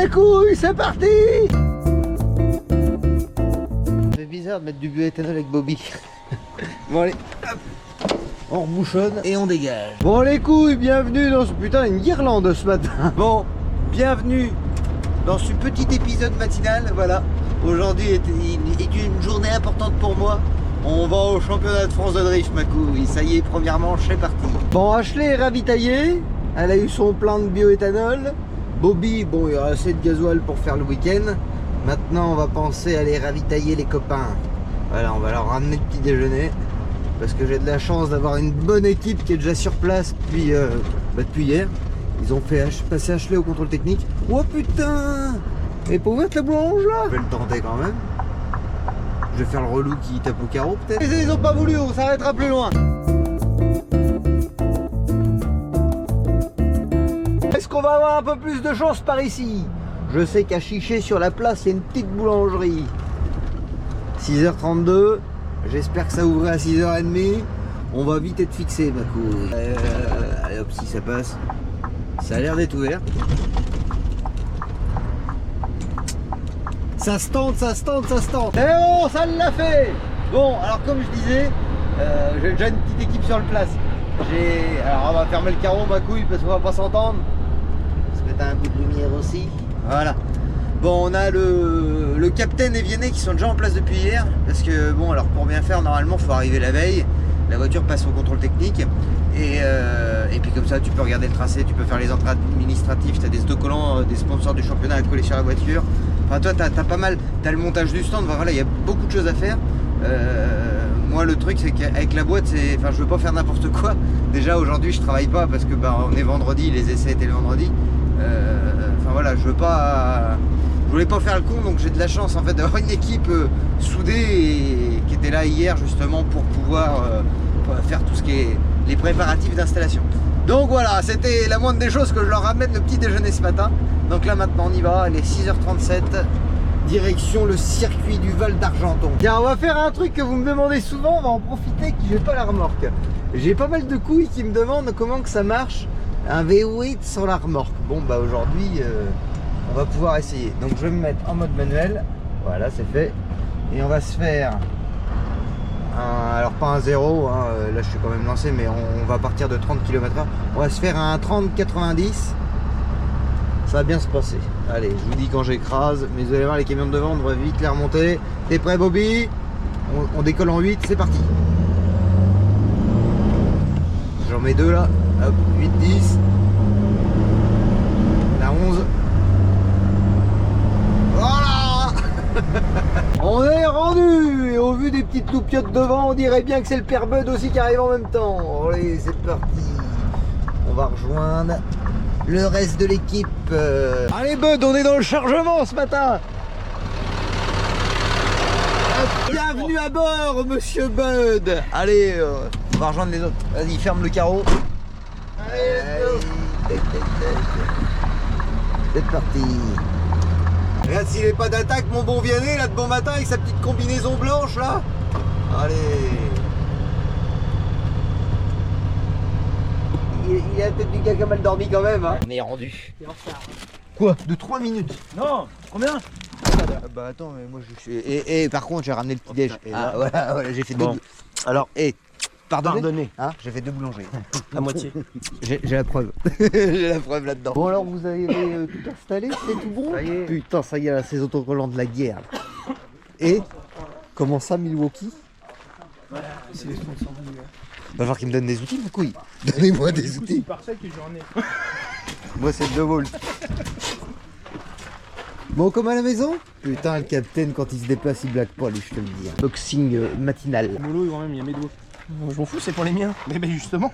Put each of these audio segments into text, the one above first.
les couilles, c'est parti. C'est bizarre de mettre du bioéthanol avec Bobby. Bon allez, hop. On rebouchonne et on dégage. Bon les couilles, bienvenue dans ce putain une guirlande ce matin. Bon, bienvenue dans ce petit épisode matinal, voilà. Aujourd'hui est une journée importante pour moi. On va au championnat de France de drift, ma couille. Ça y est, première manche, c'est parti. Bon, Ashley est ravitaillée. Elle a eu son plein de bioéthanol. Bobby, bon, il y aura assez de gasoil pour faire le week-end. Maintenant, on va penser à aller ravitailler les copains. Voilà, on va leur ramener le petit déjeuner. Parce que j'ai de la chance d'avoir une bonne équipe qui est déjà sur place depuis hier. Ils ont fait passer Ashley au contrôle technique. Oh putain! Et pour mettre la boulange là? Je vais le tenter quand même. Je vais faire le relou qui tape au carreau peut-être. Ils ont pas voulu, on s'arrêtera plus loin. Est-ce qu'on va avoir un peu plus de chance par ici? Je sais qu'à Chiché sur la place, il y a une petite boulangerie. 6h32, j'espère que ça ouvre à 6h30. On va vite être fixé, ma couille. Allez hop, si ça passe. Ça a l'air d'être ouvert. Ça se tente, ça se tente, ça se tente. Et bon, ça l'a fait. Bon, alors comme je disais, j'ai déjà une petite équipe sur le place. Alors on va fermer le carreau, ma couille, parce qu'on va pas s'entendre. Se mettre un coup de lumière aussi. Voilà. Bon, on a le capitaine et Vianney qui sont déjà en place depuis hier. Parce que bon, alors pour bien faire, normalement, il faut arriver la veille. La voiture passe au contrôle technique. Et puis comme ça, tu peux regarder le tracé, tu peux faire les entrées administratives. Tu as des autocollants, des sponsors du championnat à coller sur la voiture. Enfin, toi, t'as pas mal, t'as le montage du stand, enfin, voilà, il y a beaucoup de choses à faire. Moi, le truc, c'est qu'avec la boîte, enfin, je veux pas faire n'importe quoi. Déjà, aujourd'hui, je travaille pas parce que on est vendredi, les essais étaient le vendredi. Enfin, voilà, je voulais pas faire le con, donc j'ai de la chance en fait d'avoir une équipe soudée et qui était là hier justement pour pouvoir faire tout ce qui est les préparatifs d'installation. Donc voilà, c'était la moindre des choses que je leur ramène le petit déjeuner ce matin. Donc là maintenant on y va, il est 6h37, direction le circuit du Val d'Argenton. Tiens, on va faire un truc que vous me demandez souvent, on va en profiter que j'ai pas la remorque. J'ai pas mal de couilles qui me demandent comment que ça marche, un V8 sans la remorque. Bon bah aujourd'hui on va pouvoir essayer. Donc je vais me mettre en mode manuel, voilà c'est fait. Et on va se faire alors pas un 0, hein, là je suis quand même lancé, mais on va partir de 30 km/h. On va se faire un 30-90. Ça va bien se passer. Allez, je vous dis quand j'écrase, mais vous allez voir les camions de devant, on devrait vite les remonter. T'es prêt Bobby? On décolle en 8, c'est parti. J'en mets 2 là, hop, 8-10. La 11. Voilà. On est rendu. Et au vu des petites loupiottes devant, on dirait bien que c'est le père Bud aussi qui arrive en même temps. Allez, c'est parti. On va rejoindre le reste de l'équipe. Allez Bud, on est dans le chargement ce matin. Bienvenue à bord, monsieur Bud. Allez, on va rejoindre les autres. Vas-y, ferme le carreau. Allez, c'est parti. Regarde s'il n'est pas d'attaque, mon bon Vianney, là de bon matin avec sa petite combinaison blanche là. Allez. Il a peut-être du caca mal dormi quand même. Hein. On est rendu. Quoi? De 3 minutes? Non, combien? Bah attends, mais moi je suis. Et par contre, j'ai ramené le petit déj. Et là, voilà, j'ai fait bon. deux. Alors, pardonnez. Hein, j'ai fait 2 boulangeries. À moitié. J'ai la preuve. J'ai la preuve là-dedans. Bon alors vous avez tout installé, c'est tout bon? Ça y est. Putain, ça y est, là, ces autocollants de la guerre. Là. Et comment ça, Milwaukee? Voilà, c'est les sponsors du gars. Va falloir qu'ils me donnent des outils, ma couille. Donnez-moi des outils. C'est parfait que j'en ai. Moi c'est 2 volts. Bon, comme à la maison? Putain, le capitaine, quand il se déplace, il blague pas, lui, je te le dis. Boxing matinal. Le boulot, quand même, il y a mes doigts. Je m'en fous, c'est pour les miens. Mais ben justement.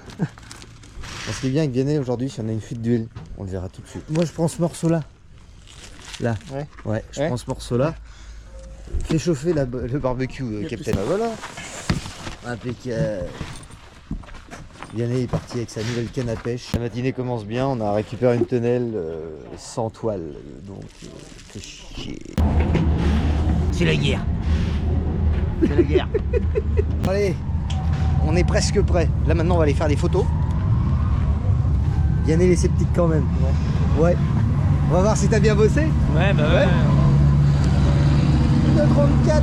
Ce qui est bien avec Vianney aujourd'hui, si on a une fuite d'huile, on le verra tout de suite. Moi, je prends ce morceau-là. Là. Ouais, je prends ce morceau-là. Fais chauffer le barbecue, capitaine. Voilà. Impeccable. Vianney est parti avec sa nouvelle canne à pêche. La matinée commence bien, on a récupéré une tonnelle sans toile, donc fait chier. C'est la guerre. C'est la guerre. Allez, on est presque prêt. Là maintenant on va aller faire des photos. Vianney est sceptique quand même. Ouais. On va voir si t'as bien bossé. Ouais, bah ouais. 1,34.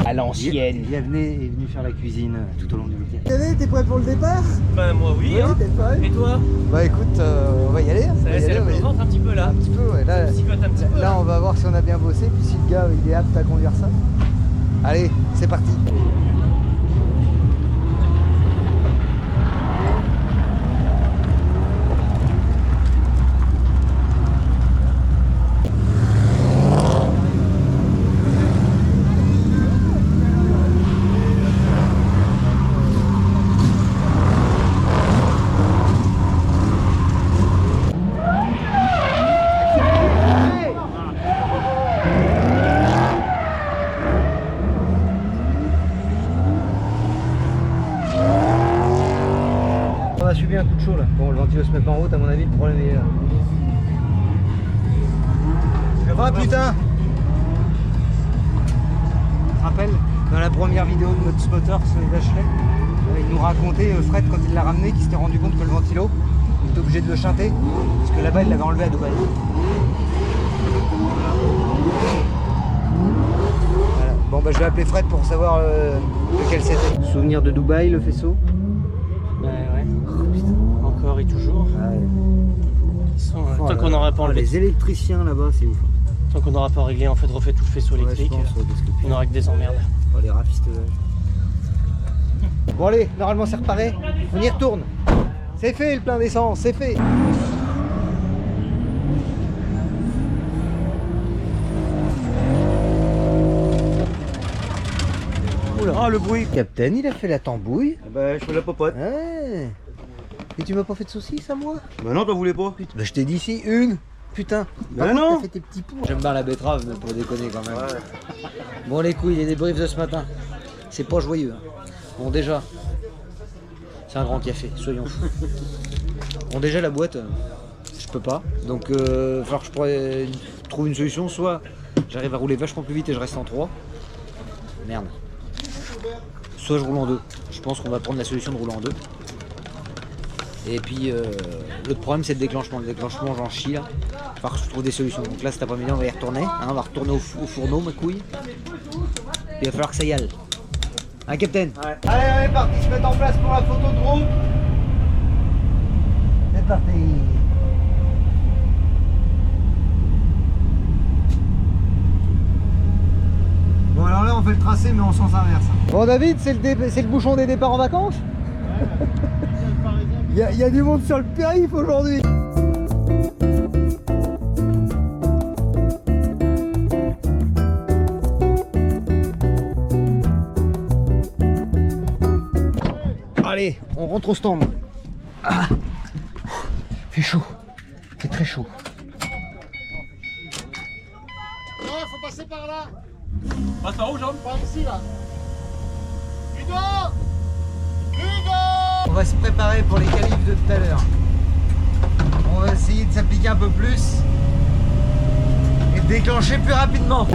À l'ancienne. Bienvenue est venu faire la cuisine tout au long du week-end. Bienvenue, t'es prêt pour le départ? Bah moi oui, hein. T'es prêt? Et toi? Bah écoute, on va y aller. Ça laisse le ventre un petit peu là. Un petit peu, ouais. Là, Psychote un petit peu. là, on va voir si on a bien bossé, puis si le gars il est apte à conduire ça. Allez, c'est parti. On a subi un coup de chaud là. Bon, le ventilo se met pas en route, à mon avis, le problème est là. Ah putain! Tu te rappelles, dans la première vidéo de notre spotter, ce Dashley, il nous racontait, Fred, quand il l'a ramené, qu'il s'était rendu compte que le ventilo, il était obligé de le chanter, parce que là-bas, il l'avait enlevé à Dubaï. Voilà. Bon, bah je vais appeler Fred pour savoir lequel c'était. Souvenir de Dubaï, le faisceau? Ouais. Oh, putain. Encore et toujours. Ah ouais. Ils sont, tant qu'on n'aura pas enlevé. Les électriciens là-bas, c'est ouf. Tant qu'on n'aura pas réglé, en fait, refait tout le faisceau électrique. Ouais, je pense, ouais, parce que On n'aura que des emmerdes. oh, les rafistelages. Bon allez, normalement c'est reparé. On y retourne. C'est fait le plein d'essence, c'est fait. Oula, ah, le bruit. Captain, il a fait la tambouille. Bah je fais la popote. Ouais. Et tu m'as pas fait de saucisse à moi? Bah non, t'en voulais pas. Putain, bah je t'ai dit ici une. Putain. Bah Par contre, non. t'as fait tes petits poux. J'aime bien la betterave, mais pour déconner quand même. Ouais. Bon les couilles, les débriefs de ce matin. C'est pas joyeux. Hein. Bon déjà, c'est un grand café, soyons fous. Bon déjà la boîte, je peux pas. Donc il va falloir que je pourrais trouver une solution. Soit j'arrive à rouler vachement plus vite et je reste en 3. Merde. Soit je roule en 2. Je pense qu'on va prendre la solution de rouler en 2. Et puis l'autre problème c'est le déclenchement. Le déclenchement j'en chie là. Il va falloir que je trouve des solutions. Donc là cet après-midi on va y retourner. Hein, on va retourner au fourneau ma couille. Il va falloir que ça y aille. Hein Captain? Ouais. Allez on est parti se mettre en place pour la photo de groupe. C'est parti. Bon alors là on fait le tracé mais en sens inverse. Bon David, c'est le bouchon des départs en vacances? Il y a du monde sur le périph' aujourd'hui. Allez, on rentre au stand. Ah. Fait chaud, fait très chaud. Non, faut passer par là. Passe par où, Jean? Par ici, là. Hugo! Hugo! On va se préparer pour les qualifs de tout à l'heure. On va essayer de s'appliquer un peu plus et de déclencher plus rapidement.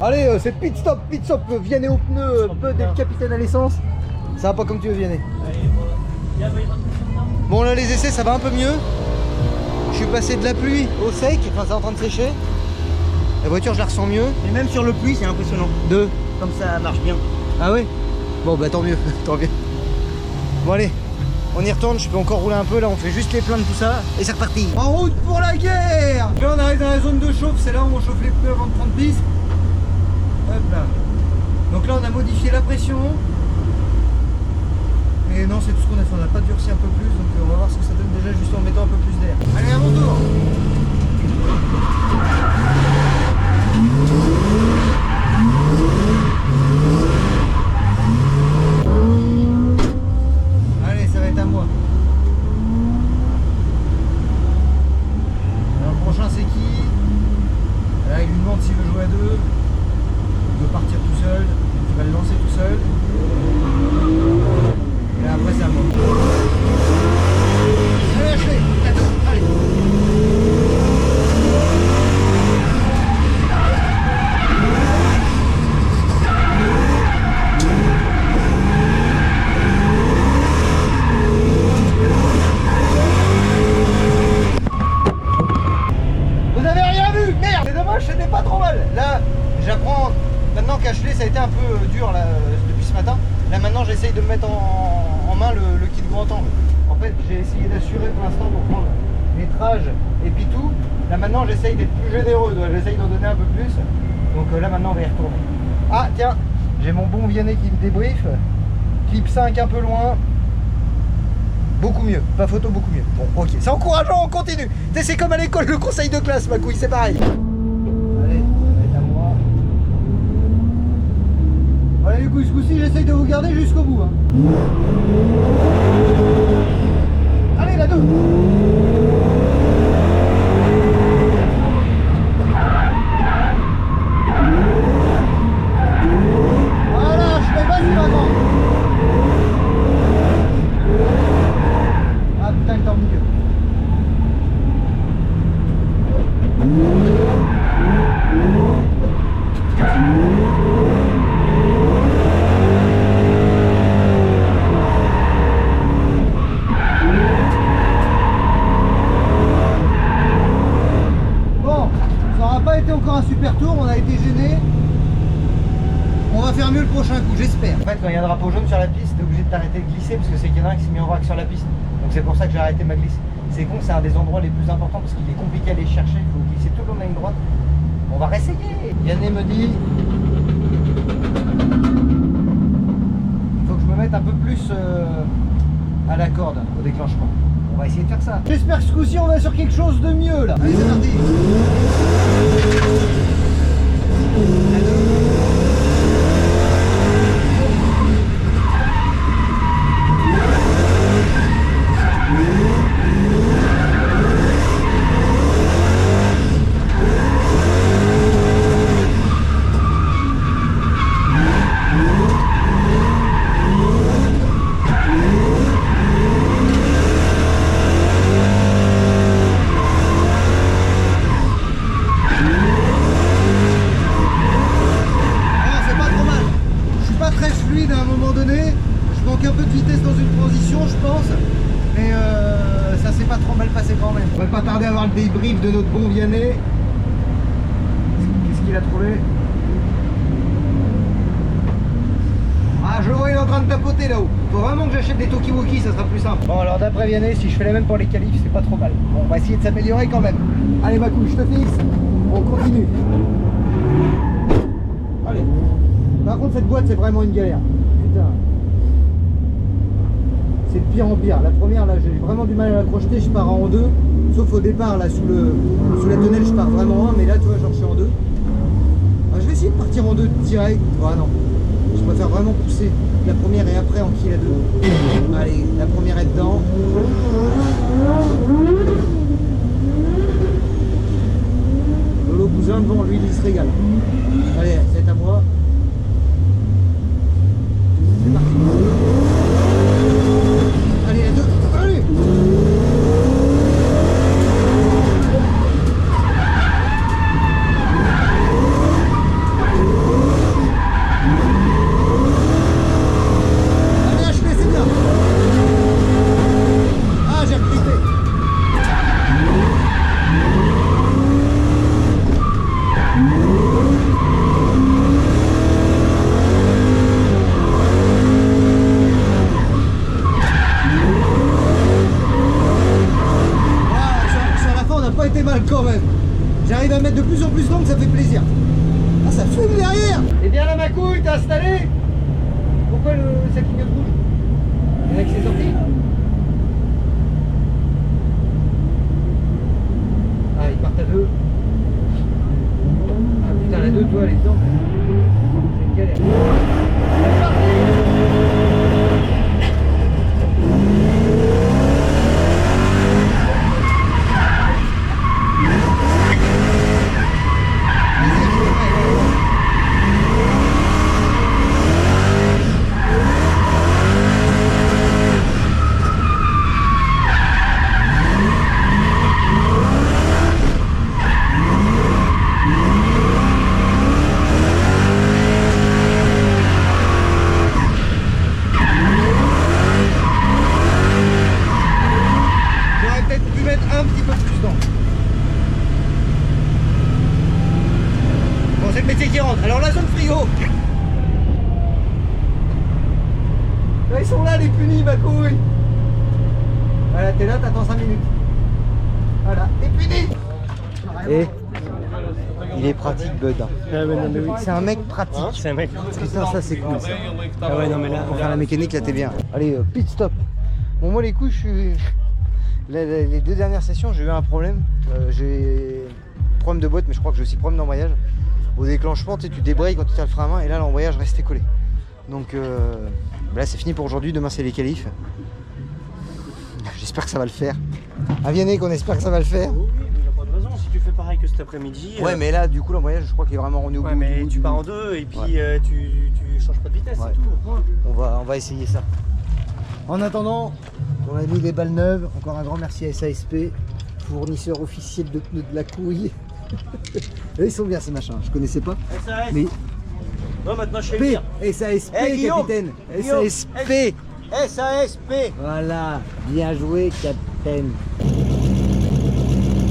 Allez, c'est pit stop, Vianney au pneu, peu d'être capitaine à l'essence. Ça va pas comme tu veux, Vianney. Bon, là, les essais, ça va un peu mieux. Je suis passé de la pluie au sec, enfin, c'est en train de sécher. La voiture, je la ressens mieux. Et même sur le pluie, c'est impressionnant. Deux. Comme ça marche bien. Ah ouais? Bon, bah tant mieux, tant mieux. Bon, allez, on y retourne, je peux encore rouler un peu. Là, on fait juste les pleins de tout ça et c'est reparti. En route pour la guerre! Là, on arrive dans la zone de chauffe, c'est là où on chauffe les pneus avant de prendre piste. Hop là. Donc là on a modifié la pression. Et Et non, c'est tout ce qu'on a fait, on n'a pas durci un peu plus, donc on va voir ce que ça donne déjà juste en mettant un peu plus d'air. Allez, à mon tour. Allez, ça va être à moi. Alors, le prochain c'est qui? Là, il lui demande s'il veut jouer à deux. Il veut partir tout seul. Il va le lancer tout seul. Et après, c'est à moi. Allez, Ashley, à deux, allez. Vous avez rien vu? Merde! C'est dommage, c'était pas trop mal. Là, j'apprends. Maintenant qu'Ashley, ça a été un peu dur là, depuis ce matin. Là, maintenant, j'essaye de me mettre en main le kit grand angle. En fait, j'ai essayé d'assurer pour l'instant pour prendre métrage et puis tout. Là, maintenant, j'essaye d'être plus généreux. J'essaye d'en donner un peu plus. Donc là, maintenant, on va y retourner. Ah, tiens, j'ai mon bon Vianney qui me débriefe. Clip 5 un peu loin. Beaucoup mieux, pas photo, beaucoup mieux. Bon, ok, c'est encourageant, on continue. Tu sais, c'est comme à l'école, le conseil de classe, ma couille, c'est pareil. Allez, ça va être à moi. Allez, du coup, ce coup-ci, j'essaye de vous garder jusqu'au bout. Hein. Allez, la 2. Voilà, je fais vas-y, maintenant. Ah putain, il est en milieu. Bon, ça n'aura pas été encore un super tour, on a été gênés. On va faire mieux le prochain coup, j'espère. En fait, quand il y a un drapeau jaune sur la piste, t'es obligé de t'arrêter de glisser parce que c'est qu'il y en a un qui s'est mis en vrac sur la piste. Donc c'est pour ça que j'ai arrêté ma glisse. C'est con, c'est un des endroits les plus importants parce qu'il est compliqué à aller chercher. Il faut glisser tout le long de la ligne droite. On va réessayer. Yanné me dit il faut que je me mette un peu plus à la corde au déclenchement. On va essayer de faire ça. J'espère que ce coup-ci on va sur quelque chose de mieux là. Allez, c'est parti. Débrief de notre bon Vianney. Qu'est-ce qu'il a trouvé? Ah, je le vois, il est en train de tapoter là-haut. Faut vraiment que j'achète des Tokiwoki, ça sera plus simple. Bon, alors d'après Vianney, si je fais la même pour les qualifs, c'est pas trop mal. Bon, on va essayer de s'améliorer quand même. Allez, ma couille, je te fixe. On continue. Allez. Par contre, cette boîte, c'est vraiment une galère. Putain. C'est de pire en pire. La première, là, j'ai vraiment du mal à la crocheter. Je pars en deux. Sauf au départ, là, sous la tonnelle, je pars vraiment en 1. Mais là, tu vois, genre, je suis en deux. Ah, je vais essayer de partir en deux direct. Ah non. Je préfère vraiment pousser la première et après en kill à deux. Allez, la première est dedans. Lolo Cousin devant, lui, il se régale. Allez, c'est à moi. C'est parti. Allez, la deux. Allez! Quand même, j'arrive à mettre de plus en plus d'angle, ça fait plaisir. Ah, ça fume derrière. Et bien là, ma couille, t'es installé? Pourquoi cette ligne rouge? Alex est sorti. Ah, ils partent à deux. Ah putain, la deux, toi, elle est dedans. C'est une galère. C'est parti. Alors la zone frigo. Là, ils sont là les punis ma couille. Voilà, t'es là, t'attends 5 minutes. Voilà, t'es puni. Et il est pratique Bud. C'est un mec pratique. C'est un mec. Putain, ça c'est cool. Ah ouais, non mais là. Pour faire la mécanique là t'es bien. Allez, pit stop. Bon moi les couilles je suis... Les deux dernières sessions j'ai eu un problème. J'ai problème de boîte mais je crois que j'ai aussi problème d'embrayage. Au déclenchement tu débrayes quand tu tiens le frein à main et là l'embrayage restait collé. Donc là c'est fini pour aujourd'hui, demain c'est les qualifs. J'espère que ça va le faire. À Vianney qu'on espère que ça va le faire. Oui, mais il n'y a pas de raison si tu fais pareil que cet après-midi. Ouais mais là du coup l'embrayage je crois qu'il est vraiment revenu au bout. Ouais mais tu pars en deux et puis tu changes pas de vitesse, Ouais. c'est tout. On va essayer ça. En attendant, on a mis des balles neuves. Encore un grand merci à SASP, fournisseur officiel de pneus de la couille. Ils sont bien ces machins, je connaissais pas. SAS. Mais Non, maintenant je sais le P, dire. SASP, Eh, Guillaume, capitaine. Guillaume, SASP. SASP. Voilà, bien joué, capitaine.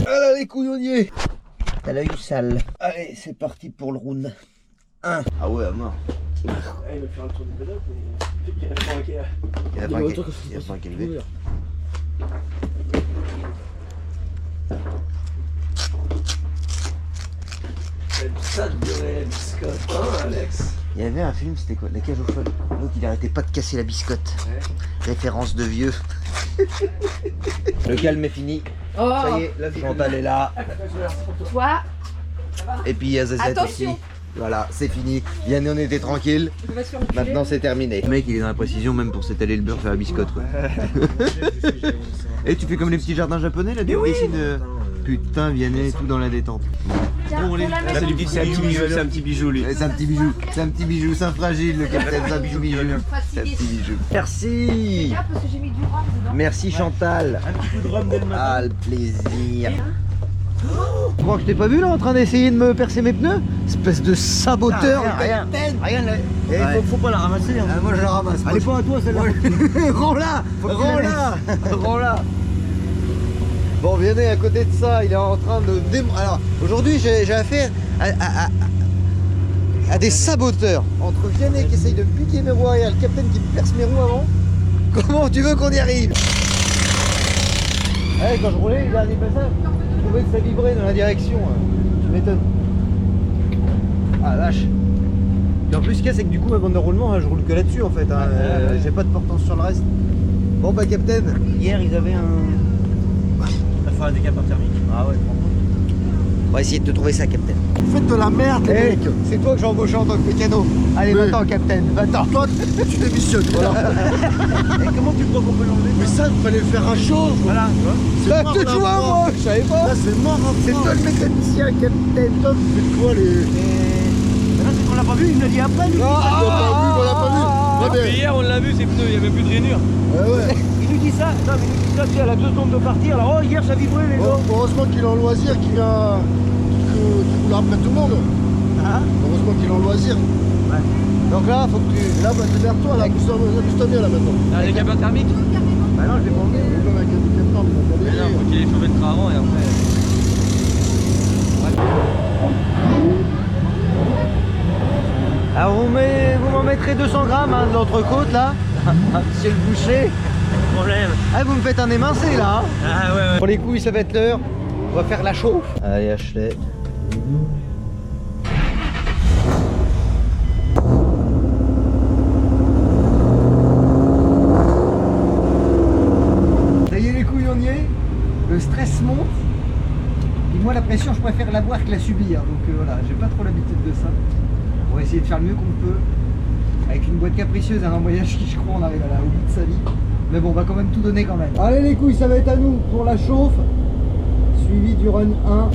Voilà les couillonniers. T'as l'œil sale. Allez, c'est parti pour le round 1. Ah ouais, à mort. Il va faire le tour du paddock, mais il a pas Il y a pas un calibre. Ça te durait la biscotte, hein, Alex? Il y avait un film, c'était quoi? La cage aux folles. L'autre il arrêtait pas de casser la biscotte. Ouais. Référence de vieux. Le calme est fini. Oh. Ça y est, la Chantal est là. Toi, Et puis il y a Zazette aussi. Attention. Voilà, c'est fini. Yann, on était tranquille. je vais se faire enculer. Maintenant c'est terminé. Le mec il est dans la précision même pour s'étaler le beurre faire la biscotte quoi. Et tu fais comme les petits jardins japonais là, tu dessines. Putain, Vianney, tout dans la détente. Tiens, Bon, faut la mettre. c'est un petit bijou, c'est un petit bijou lui. C'est un petit bijou, c'est un petit bijou, c'est un fragile le capitaine, c'est un petit bijou. C'est un petit bijou. Merci. Tiens, parce que j'ai mis du rhum dedans. Merci Chantal. Un petit coup de rhum dès le matin. Ah le plaisir. Tu crois que je t'ai pas vu là en train d'essayer de me percer mes pneus? Espèce de saboteur. Rien là. Et Faut pas la ramasser. Hein. Ah, moi je la ramasse. Elle est pas à toi celle-là. Rends-la. Faut qu'il la Rends-la. Rends-la. Bon, Vianney, à côté de ça, il est en train de Alors, aujourd'hui, j'ai affaire à des saboteurs. Entre Vianney qui essaye de me piquer mes roues arrière, le capitaine qui me perce mes roues avant. Comment tu veux qu'on y arrive? Ouais, quand je roulais, le dernier passage, je trouvais que ça vibrait dans la direction. Tu m'étonnes. Ah, vache. Et en plus, ce qu'il y a, c'est que du coup, ma bande de roulement, hein, je roule que là-dessus en fait. Hein. J'ai pas de portance sur le reste. Bon, bah, capitaine. Hier ils avaient un. Il va faire un décapeur thermique. Ah ouais, on va essayer de te trouver ça, capitaine. Vous faites de la merde les mecs. C'est toi que j'ai embauché en tant que mécano. Allez, Mais- va-t'en, capitaine, va-t'en. Toi tu démissionnes. Voilà. Et comment tu crois qu'on peut l'enlever? Mais ça il fallait le faire à chaud. Voilà, tu vois. C'est Bah, mort, tu là, vois, moi, je savais pas. Là c'est mort. C'est toi le mécanicien, capitaine. Toi vous faites quoi les. Mais là, c'est qu'on l'a pas vu, il me l'a dit après lui. On l'a pas vu. Très bien. Hier on l'a vu, ces pneus, il n'y avait plus de rainure. Ouais. Il nous dit ça, non mais il nous dit ça, tu sais, à la 2 secondes de partir, alors oh hier ça vibrait les gars. Bon, heureusement qu'il est en loisir, qu'il vient. Qu'il roule après tout le monde. Heureusement qu'il est en loisir. Donc là, faut que tu. Là, bah, c'est vers toi, là, pousse-toi bien là maintenant. Un décapeur thermique? Bah non, je l'ai pas enlevé. Il est comme avec un décapeur, mais on va Mais non, faut qu'il ait chauffé le train avant et après. Alors, vous m'en mettrez 200 grammes hein, de l'entrecôte là. Monsieur le boucher. Problème. Ah, vous me faites un émincé là. Hein. Ah ouais. Pour les couilles, ça va être l'heure. On va faire la chauffe. Allez, Ashley. pression, je préfère la boire que la subir. Donc voilà, j'ai pas trop l'habitude de ça. On va essayer de faire le mieux qu'on peut. Avec une boîte capricieuse, un embrayage qui, je crois, on arrive à la au bout de sa vie. Mais bon, on va quand même tout donner quand même. Allez les couilles, ça va être à nous pour la chauffe. Suivi du run 1.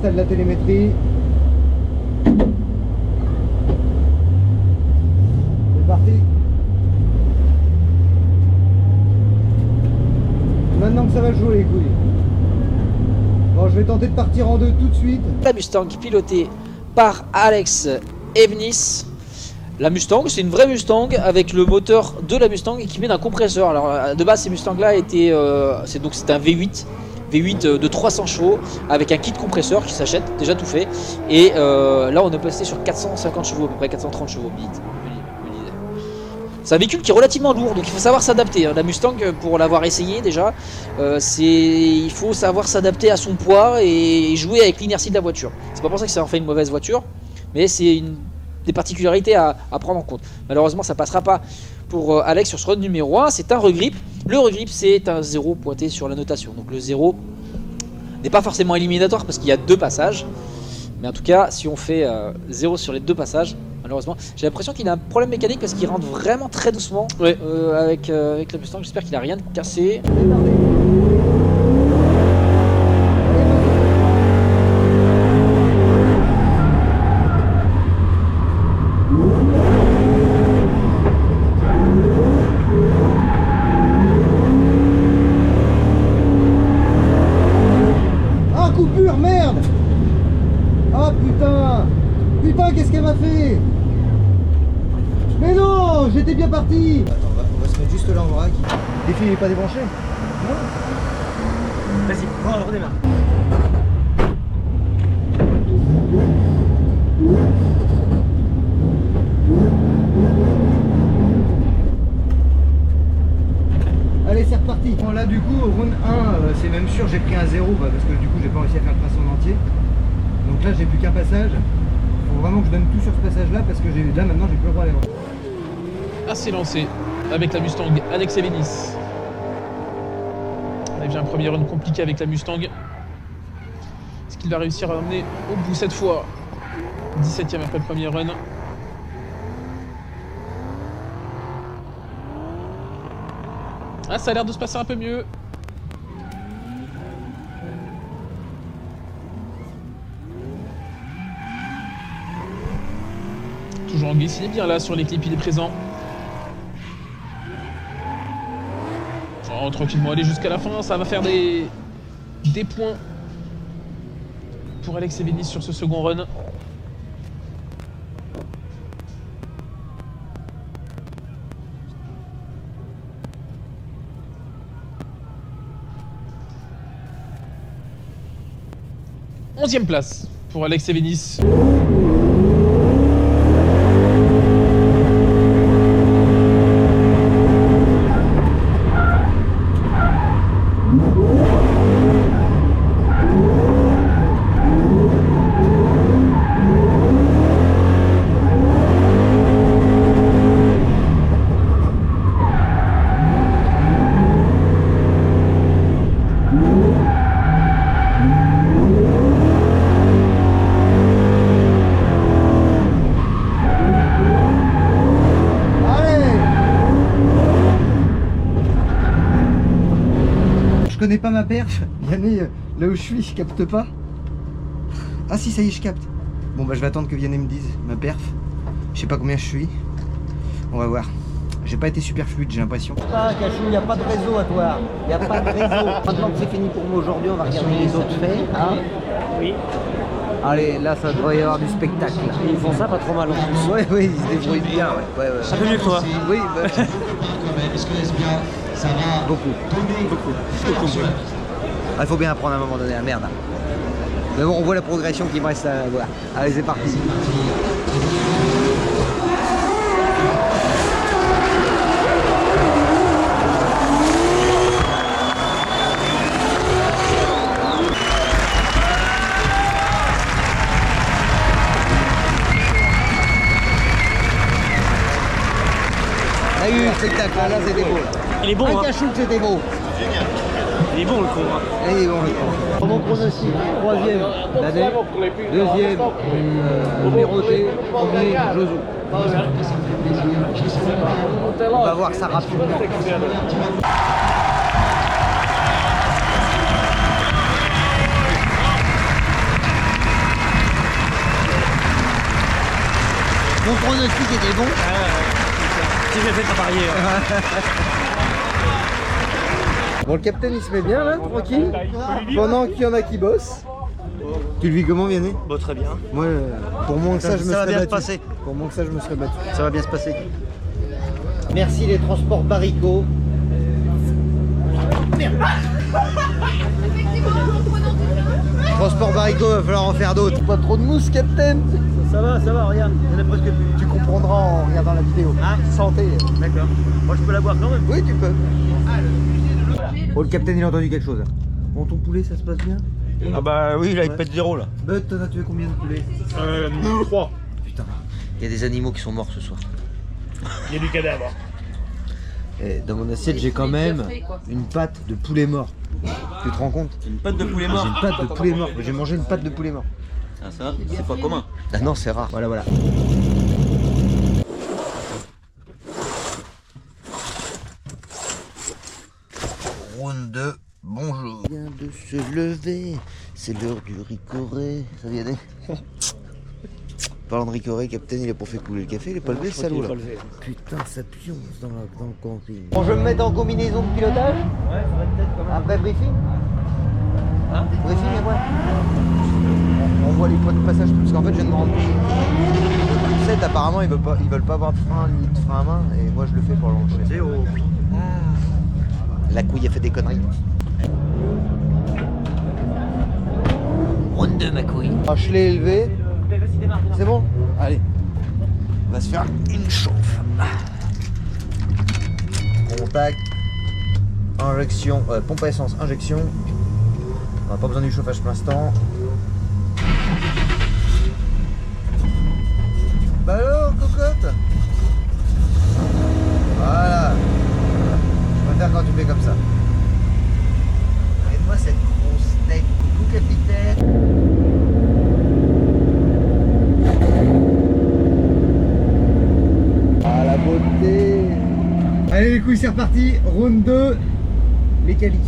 De la télémétrie. C'est parti. Maintenant que ça va jouer les couilles. Bon, je vais tenter de partir en deux tout de suite. La Mustang pilotée par Alex Evnis. La Mustang, c'est une vraie Mustang avec le moteur de la Mustang équipé d'un compresseur. Alors de base ces Mustangs là étaient, c'est un V8. V8 de 300 chevaux avec un kit compresseur qui s'achète, déjà tout fait. Et là on est passé sur 450 chevaux, à peu près 430 chevaux. C'est un véhicule qui est relativement lourd, donc il faut savoir s'adapter. La Mustang, pour l'avoir essayé déjà, il faut savoir s'adapter à son poids et jouer avec l'inertie de la voiture. C'est pas pour ça que c'est en fait une mauvaise voiture, mais c'est des particularités à prendre en compte. Malheureusement ça passera pas pour Alex sur ce run numéro 1, c'est un regrip. Le regrip c'est un 0 pointé sur la notation, donc le 0 n'est pas forcément éliminatoire parce qu'il y a 2 passages, mais en tout cas si on fait 0 sur les 2 passages, malheureusement j'ai l'impression qu'il a un problème mécanique parce qu'il rentre vraiment très doucement avec la Mustang. J'espère qu'il a rien de cassé. Qu'est-ce qu'elle m'a fait? Mais non, j'étais bien parti. Attends, on va se mettre juste là en vrac. Les fils, il est pas débranché? Non. Vas-y, on redémarre. Allez, c'est reparti. Bon, là, du coup, au round 1, c'est même sûr, j'ai pris un 0 parce que du coup, j'ai pas réussi à faire le tracé en entier. Donc là, j'ai plus qu'un passage. Faut vraiment que je donne tout sur ce passage là parce que là maintenant j'ai plus le droit d'aller. Ah, c'est lancé avec la Mustang Alex Evnis. On a déjà un premier run compliqué avec la Mustang. Est-ce qu'il va réussir à l'emmener au bout cette fois? 17ème après le premier run. Ah, ça a l'air de se passer un peu mieux. Toujours en glisse, il est bien là sur les clips, il est présent. Oh, tranquillement, aller jusqu'à la fin, ça va faire des points pour Alex Evnis sur ce second run. Onzième place pour Alex Evnis. Je connais pas ma perf, Vianney, là où je suis, je capte pas. Ah si, ça y est, je capte. Bon bah je vais attendre que Vianney me dise ma perf. Je sais pas combien je suis. On va voir. J'ai pas été super fluide, j'ai l'impression. Ah Cachou, il n'y a pas de réseau à toi. Il n'y a pas de réseau. Maintenant que c'est fini pour moi aujourd'hui, on va regarder les autres faits. Hein. Oui. Allez, là, ça devrait y avoir du spectacle. Ils font ça pas trop mal en plus. Ouais, oui, ils se débrouillent bien. Ouais. Un peu mieux que toi. Oui, bah, beaucoup. Il faut bien apprendre à un moment donné, la merde. Mais bon, on voit la progression qu'il me reste à voir. Allez, c'est parti. On a eu le spectacle, là c'était beau. Il est bon, Un hein. cachou que c'était beau. Il est bon le con. Hein. Il est bon, le con. Mon pronostic, 3e, l'année, 2e, numéroté, 1er, Jozo. On va voir ça rapidement. Mon pronostic était bon. Si j'ai fait ta parier. Bon, le capitaine il se met bien là, tranquille, pendant qu'il y en a qui bossent. Tu le vis comment, Vianney? Bon, très bien. Moi, pour moins que ça, je me Ça va serais bien se battu. passer. Pour moins que ça, je me serais battu. Ça va bien se passer. Merci les transports Barico. Merde. Transport Barico, va falloir en faire d'autres. Pas trop de mousse, capitaine. Ça va, regarde. Il y en a presque plus. Tu comprendras en regardant la vidéo. Ah, Santé. d'accord. Moi, je peux la boire quand même. Oui, tu peux. Oh, le capitaine, il a entendu quelque chose. Bon, ton poulet, ça se passe bien? Ah bah oui, là, il pète 0 là. Bud, t'en as tué combien de poulets? 3. Putain, il y a des animaux qui sont morts ce soir. Il y a du cadavre. Et dans mon assiette, j'ai quand même une pâte de poulet mort. Tu te rends compte? Une pâte de poulet J'ai mort. une pâte de poulet mort. J'ai mangé une pâte de poulet mort. Ah, ça, c'est pas commun. Ah non, c'est rare. Voilà. Round 2, bonjour. Vient de se lever, c'est l'heure du ricoré. Ça vient d'aller. Parlant de ricoré, capitaine, il a pas fait couler le café, il est pas levé, le salaud là. Putain, ça pionce dans le camping. Bon, je vais me mettre en combinaison de pilotage. Ouais, faudrait peut-être quand même. Après briefing. Hein? Briefing après. On voit les points de passage, parce qu'en fait je viens de me rendre compte. Le 7 apparemment ils veulent pas avoir de frein, ni de frein à main, et moi je le fais pour l'enchaîner. Zéro. La couille a fait des conneries. Round 2 ma couille. Je l'ai élevé. C'est bon? Allez. On va se faire une chauffe. Contact. Injection. Pompe à essence, injection. On n'a pas besoin du chauffage pour l'instant. Bah alors, cocotte. Voilà. Je préfère quand tu fais comme ça. Aide-moi cette grosse tête. Coucou, capitaine. Ah, la beauté. Allez, les couilles, c'est reparti. Round 2. Les qualifs.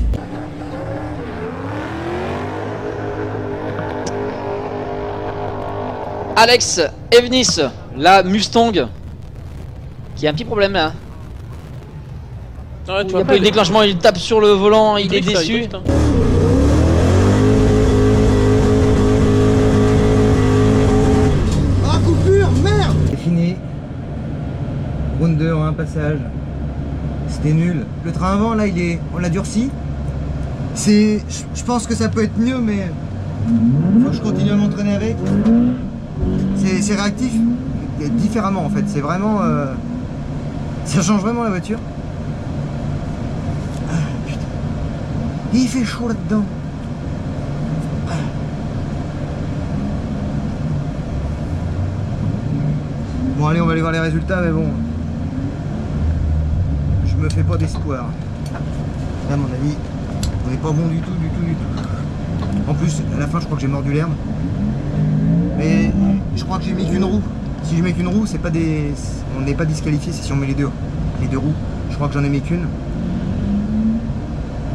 Alex Evnis, la Mustang, qui a un petit problème là. Ouais, Il n'y a pas eu le déclenchement, il tape sur le volant, il est drift, déçu. drift, hein. Ah, coupure, merde. C'est fini. Round 2 en un passage. C'était nul. Le train avant, là, on l'a durci. Je pense que ça peut être mieux, mais faut que je continue à m'entraîner avec. C'est réactif différemment en fait. C'est vraiment, ça change vraiment la voiture. Ah, putain. Il fait chaud là-dedans. Bon allez, on va aller voir les résultats, mais bon, je me fais pas d'espoir. Là, à mon avis, on n'est pas bon du tout. En plus, à la fin, je crois que j'ai mordu l'herbe. Mais je crois que j'ai mis qu'une roue. Si je mets qu'une roue, c'est pas des, on n'est pas disqualifié. C'est si on met les deux roues. Je crois que j'en ai mis qu'une.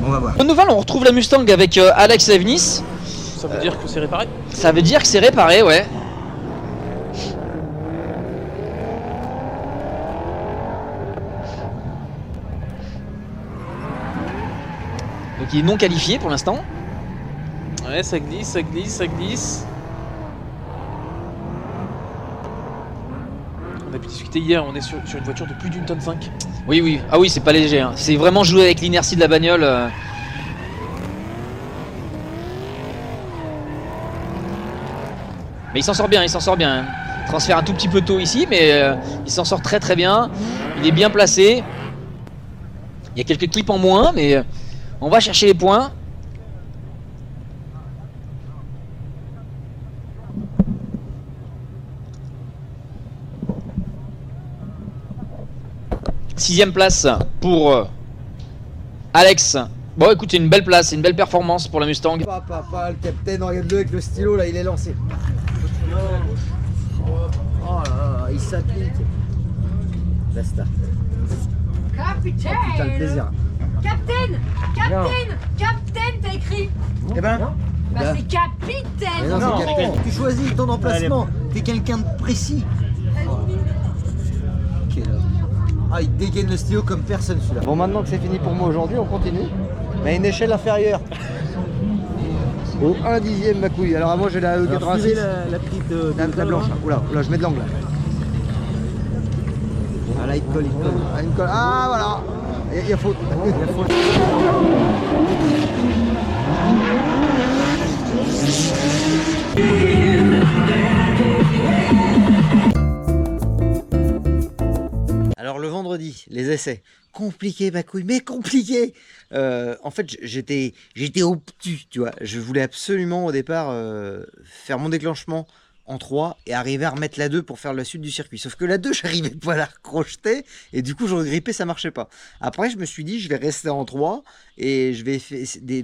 Bon, on va voir. Bonne nouvelle, on retrouve la Mustang avec Alex Evnis. Ça veut dire que c'est réparé? Ça veut dire que c'est réparé, ouais. Donc il est non qualifié pour l'instant. Ouais, ça glisse, ça glisse, ça glisse. a pu discuter hier, on est sur une voiture de plus d'une tonne 5. Oui, oui. Ah oui, c'est pas léger. Hein. C'est vraiment jouer avec l'inertie de la bagnole. Mais il s'en sort bien, il s'en sort bien. Hein. Transfert un tout petit peu tôt ici, mais il s'en sort très très bien. Il est bien placé. Il y a quelques clips en moins, mais on va chercher les points. Sixième place pour Alex. Bon, écoutez, une belle place, une belle performance pour la Mustang. Papa, le capitaine, regarde-le avec le stylo, là, il est lancé. Oh là là, il s'applique. Basta. Capitaine. Oh, putain, le plaisir. Capitaine. Capitaine, t'as écrit. Eh ben, Bah Là. c'est capitaine. mais non, c'est capitaine. Tu choisis ton emplacement. T'es quelqu'un de précis. Quel homme. Ah, il dégaine le stylo comme personne celui-là. Bon, maintenant que c'est fini pour moi aujourd'hui, on continue. Mais à une échelle inférieure. Au 1/10 ma couille. Alors moi j'ai la 86. La petite la blanche. Là. Oula, je mets de l'angle là. Ah là il colle. Ah, il me colle. Ah voilà. Il y a faute. Alors le vendredi, les essais. Compliqué ma couille, mais compliqué. En fait j'étais obtus, tu vois. Je voulais absolument au départ faire mon déclenchement en 3 et arriver à remettre la 2 pour faire la suite du circuit. Sauf que la 2, j'arrivais pas à la recrocheter et du coup, je regrippais, ça marchait pas. Après, je me suis dit, je vais rester en 3 et je vais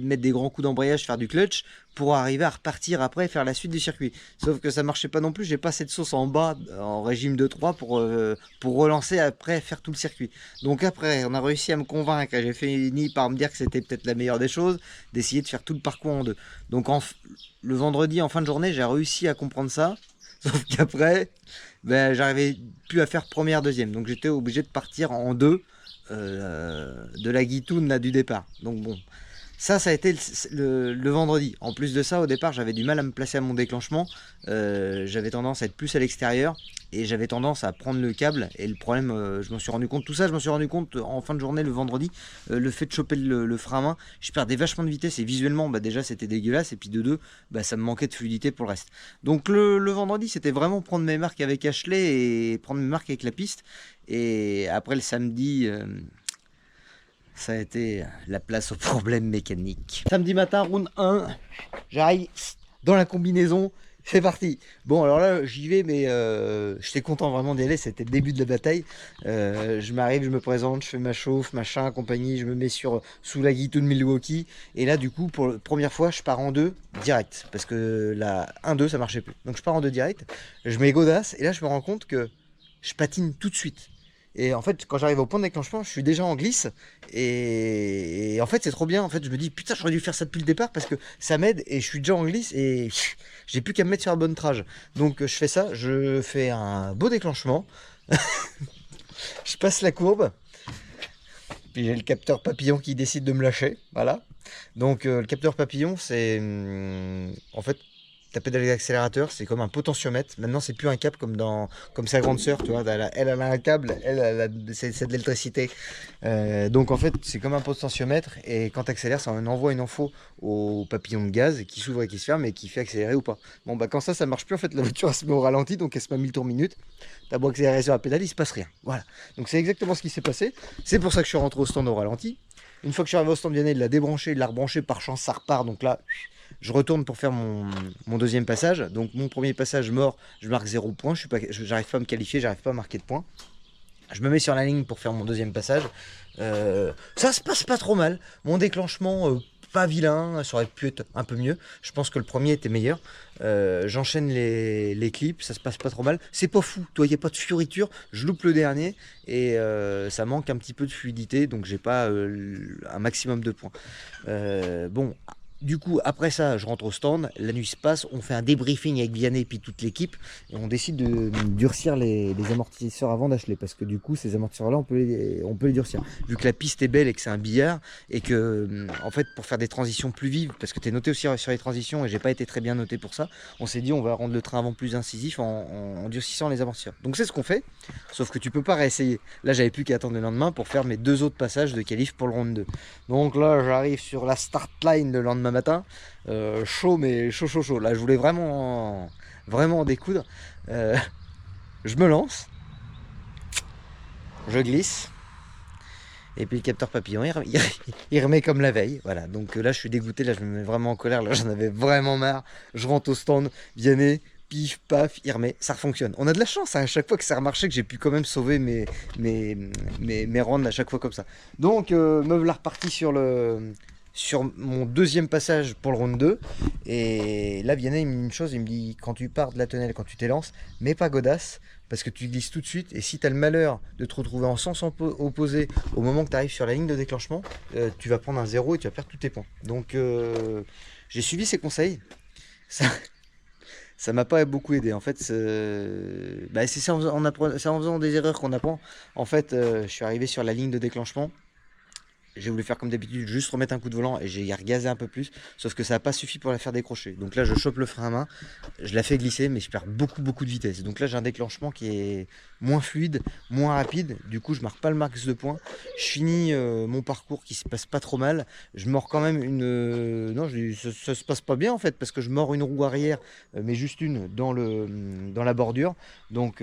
mettre des grands coups d'embrayage, faire du clutch pour arriver à repartir après et faire la suite du circuit. Sauf que ça marchait pas non plus, j'ai pas cette sauce en bas en régime de 3 pour relancer après faire tout le circuit. Donc après, on a réussi à me convaincre et j'ai fini par me dire que c'était peut-être la meilleure des choses d'essayer de faire tout le parcours en 2. Donc le vendredi en fin de journée, j'ai réussi à comprendre ça. Sauf qu'après, ben, j'arrivais plus à faire première, deuxième. Donc j'étais obligé de partir en 2 de la guitoune là, du départ. Donc bon, ça a été le vendredi. En plus de ça, au départ, j'avais du mal à me placer à mon déclenchement. J'avais tendance à être plus à l'extérieur et j'avais tendance à prendre le câble. Et le problème, je m'en suis rendu compte, tout ça, je m'en suis rendu compte en fin de journée le vendredi. Le fait de choper le frein à main, je perdais vachement de vitesse et visuellement, bah, déjà c'était dégueulasse. Et puis de deux, bah, ça me manquait de fluidité pour le reste. Donc le vendredi, c'était vraiment prendre mes marques avec Ashley et prendre mes marques avec la piste. Et après le samedi... ça a été la place aux problèmes mécaniques. Samedi matin, round 1, j'arrive dans la combinaison, c'est parti. Bon, alors là, j'y vais, mais j'étais content vraiment d'y aller, c'était le début de la bataille. Je m'arrive, je me présente, je fais ma chauffe, machin, compagnie, je me mets sous la guitoune de Milwaukee. Et là, du coup, pour la première fois, je pars en 2 direct, parce que la 1-2, ça marchait plus. Donc je pars en 2 direct, je mets godasse, et là, je me rends compte que je patine tout de suite. Et en fait, quand j'arrive au point de déclenchement, je suis déjà en glisse. Et en fait, c'est trop bien. En fait, je me dis, putain, j'aurais dû faire ça depuis le départ parce que ça m'aide et je suis déjà en glisse et j'ai plus qu'à me mettre sur la bonne trage. Donc, je fais ça. Je fais un beau déclenchement. Je passe la courbe. Puis j'ai le capteur papillon qui décide de me lâcher. Voilà. Donc, le capteur papillon, c'est en fait... Ta pédale d'accélérateur, c'est comme un potentiomètre. Maintenant, c'est plus un câble comme sa grande sœur, tu vois. Elle a un câble, c'est de l'électricité. Donc, en fait, c'est comme un potentiomètre. Et quand tu accélères, ça envoie une info au papillon de gaz qui s'ouvre et qui se ferme et qui fait accélérer ou pas. Bon, bah, quand ça marche plus, en fait, la voiture, elle se met au ralenti, donc elle se met à 1000 tours minute. T'as beau accélérer sur la pédale, il se passe rien. Voilà. Donc, c'est exactement ce qui s'est passé. C'est pour ça que je suis rentré au stand au ralenti. Une fois que je suis arrivé au stand Vianney, de la débrancher, de la rebrancher, par chance, ça repart. Donc là, je retourne pour faire mon deuxième passage. Donc mon premier passage mort, je marque 0 points. J'arrive pas à me qualifier, j'arrive pas à marquer de points. Je me mets sur la ligne pour faire mon deuxième passage. Ça se passe pas trop mal. Mon déclenchement, pas vilain, ça aurait pu être un peu mieux. Je pense que le premier était meilleur. J'enchaîne les clips, ça se passe pas trop mal. C'est pas fou, toi, il n'y a pas de fioriture. Je loupe le dernier et ça manque un petit peu de fluidité. Donc j'ai pas un maximum de points. Bon. Du coup, après ça, je rentre au stand, la nuit se passe, on fait un débriefing avec Vianney et puis toute l'équipe, et on décide de durcir les amortisseurs avant d'acheter, parce que du coup, ces amortisseurs-là, on peut les durcir. Vu que la piste est belle et que c'est un billard, et que, en fait, pour faire des transitions plus vives, parce que tu es noté aussi sur les transitions, et j'ai pas été très bien noté pour ça, on s'est dit, on va rendre le train avant plus incisif en durcissant les amortisseurs. Donc c'est ce qu'on fait, sauf que tu peux pas réessayer. Là, j'avais plus qu'à attendre le lendemain pour faire mes 2 autres passages de qualif pour le round 2. Donc là, j'arrive sur la start line le lendemain matin, chaud, mais chaud. Là, je voulais vraiment en découdre. Je me lance, je glisse, et puis le capteur papillon, il remet comme la veille. Voilà, donc là, je suis dégoûté, là, je me mets vraiment en colère, là, j'en avais vraiment marre. Je rentre au stand, Vianney, pif, paf, il remet, ça refonctionne. On a de la chance, hein, à chaque fois que ça a remarché, que j'ai pu quand même sauver mes rounds à chaque fois comme ça. Donc, me voilà reparti sur mon 2e passage pour le round 2. Et là, Vianney, il me dit une chose, il me dit, quand tu pars de la tonnelle, quand tu t'élances, mets pas godasse, parce que tu glisses tout de suite, et si tu as le malheur de te retrouver en sens opposé au moment que tu arrives sur la ligne de déclenchement, tu vas prendre un 0 et tu vas perdre tous tes points. Donc, j'ai suivi ses conseils. Ça m'a pas beaucoup aidé. En fait, c'est en faisant des erreurs qu'on apprend. En fait, je suis arrivé sur la ligne de déclenchement. J'ai voulu faire comme d'habitude, juste remettre un coup de volant et j'ai regazé un peu plus. Sauf que ça n'a pas suffi pour la faire décrocher. Donc là, je chope le frein à main, je la fais glisser, mais je perds beaucoup de vitesse. Donc là, j'ai un déclenchement qui est moins fluide, moins rapide. Du coup, je marque pas le max de points. Je finis mon parcours qui se passe pas trop mal. Je mords quand même non, ça se passe pas bien en fait, parce que je mords une roue arrière, mais juste une dans la bordure. Donc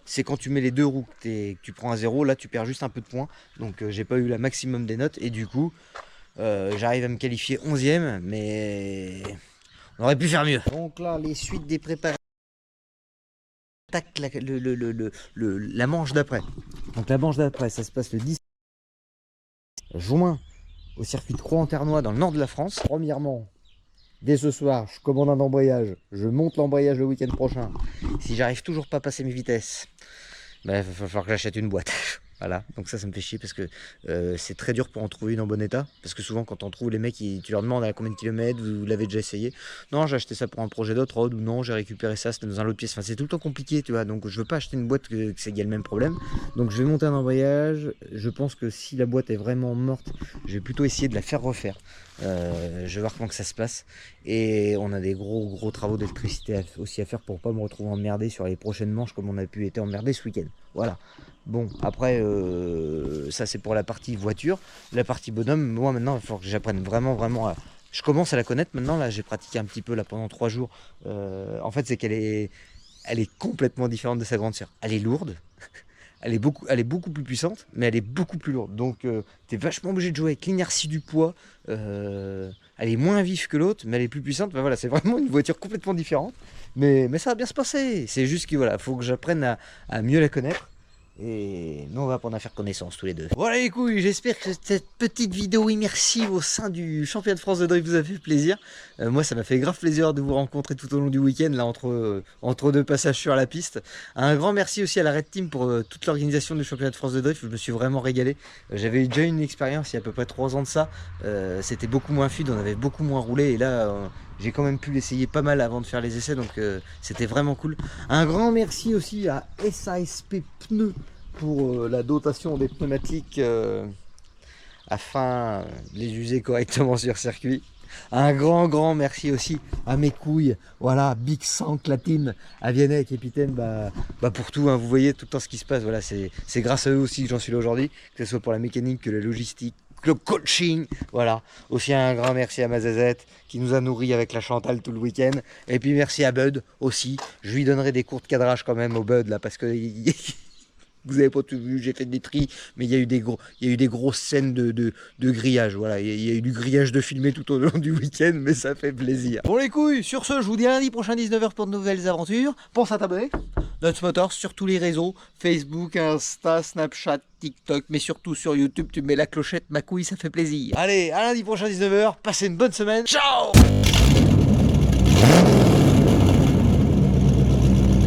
c'est quand tu mets les 2 roues que tu prends un 0, là tu perds juste un peu de points. Donc j'ai pas eu la maximum des notes et du coup j'arrive à me qualifier 11e, mais on aurait pu faire mieux. Donc là, les suites des préparatifs, attaque la manche d'après. Donc la manche d'après, ça se passe le 10 juin au circuit de Croix-en-Ternois dans le nord de la France. Premièrement, dès ce soir, je commande un embrayage, je monte l'embrayage le week-end prochain. Si j'arrive toujours pas à passer mes vitesses, il va falloir que j'achète une boîte. Voilà, donc ça me fait chier parce que c'est très dur pour en trouver une en bon état. Parce que souvent, quand on trouve les mecs, tu leur demandes à combien de kilomètres, vous l'avez déjà essayé. Non, j'ai acheté ça pour un projet d'autoroute, ou non, j'ai récupéré ça, c'était dans un lot de pièces. Enfin, c'est tout le temps compliqué, tu vois. Donc, je veux pas acheter une boîte qu'il y a le même problème. Donc, je vais monter un embrayage. Je pense que si la boîte est vraiment morte, je vais plutôt essayer de la faire refaire. Je vais voir comment que ça se passe. Et on a des gros travaux d'électricité aussi à faire pour pas me retrouver emmerdé sur les prochaines manches comme on a pu être emmerdé ce week-end. Voilà. Bon, après, ça c'est pour la partie voiture. La partie bonhomme, moi maintenant, il faut que j'apprenne vraiment à... Je commence à la connaître maintenant, là j'ai pratiqué un petit peu là pendant 3 jours. En fait, c'est qu'elle est complètement différente de sa grande sœur. Elle est lourde, elle est beaucoup plus puissante, mais elle est beaucoup plus lourde. Donc tu es vachement obligé de jouer avec l'inertie du poids. Elle est moins vive que l'autre, mais elle est plus puissante. Enfin, voilà, c'est vraiment une voiture complètement différente. Mais ça va bien se passer. C'est juste qu'il faut que j'apprenne à mieux la connaître. Et nous on va apprendre à faire connaissance tous les deux. Voilà les couilles, j'espère que cette petite vidéo immersive au sein du championnat de France de drift vous a fait plaisir. Moi ça m'a fait grave plaisir de vous rencontrer tout au long du week-end là entre 2 passages sur la piste. Un grand merci aussi à la Red Team pour toute l'organisation du championnat de France de drift, je me suis vraiment régalé. J'avais déjà une expérience il y a à peu près 3 ans de ça, c'était beaucoup moins fluide, on avait beaucoup moins roulé et là j'ai quand même pu l'essayer pas mal avant de faire les essais, donc c'était vraiment cool. Un grand merci aussi à SASP Pneus pour la dotation des pneumatiques afin de les user correctement sur circuit. Un grand merci aussi à mes couilles, voilà, Big Sank, la team, à Vianney, capitaine, pour tout, hein, vous voyez tout le temps ce qui se passe, voilà, c'est grâce à eux aussi que j'en suis là aujourd'hui, que ce soit pour la mécanique, que la logistique, le coaching, voilà. Aussi un grand merci à Mazazette qui nous a nourris avec la Chantal tout le week-end. Et puis merci à Bud aussi. Je lui donnerai des cours de cadrage quand même au Bud là parce que vous avez pas tout vu, j'ai fait des tris, mais il y a eu des grosses scènes de grillage. Voilà, il y a eu du grillage de filmé tout au long du week-end, mais ça fait plaisir. Bon les couilles, sur ce, je vous dis à lundi prochain 19h pour de nouvelles aventures. Pense à t'abonner. Nuts Motors sur tous les réseaux, Facebook, Insta, Snapchat, TikTok, mais surtout sur YouTube, tu mets la clochette, ma couille, ça fait plaisir. Allez, à lundi prochain 19h, passez une bonne semaine. Ciao!